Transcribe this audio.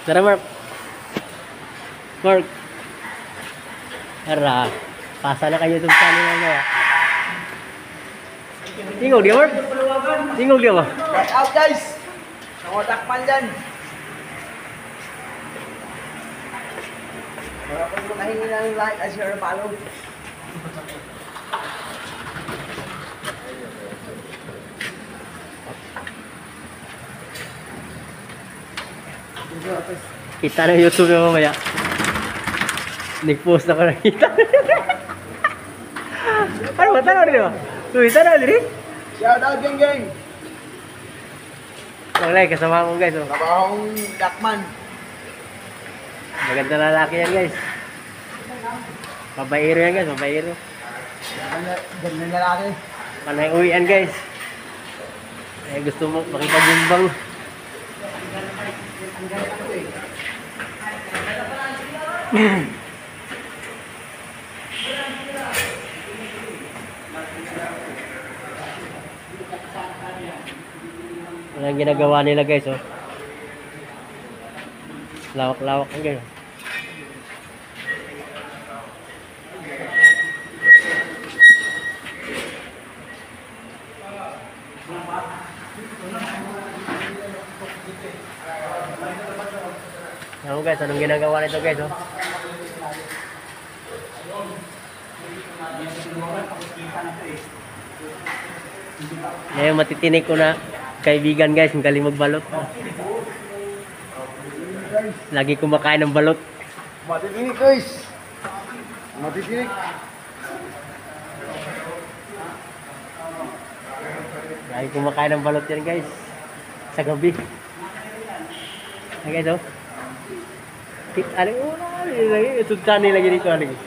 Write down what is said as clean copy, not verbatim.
Tara, Mark. Mark. Tara. Pasa na kayo itong channel na niya. Tingog dia, Mark. Tingog dia ba? Watch out guys! Nangotakpan dyan! Para po mo nahingi na yung like and share and follow. Kita na YouTube na mamaya. Nag-post na ko nakita. Ano ba? Tanaw rin ba? Uy, tanaw rin? Shout out gang gang! Wala, kasama ko guys. Oh. Kabahong Dakman. Maganda na lalaki yan guys. Babaero yan guys, babaero. Ganda na lalaki. Panay uwian guys. Eh, gusto mo makipagumbang. Walang ginagawa nila guys, oh. Lawak-lawak ang guys. Ano guys, anong ginagawa nito guys, oh? Ngayon matitinig ko na kaibigan guys, ang galing magbalot. Lagi kumakain ng balot. Matitinig guys! Matitinig! Lagi kumakain ng balot yan guys. Sa gabi. Ayan guys, oh. Ano lagi? Ito channel lagi dito. Ano lagi?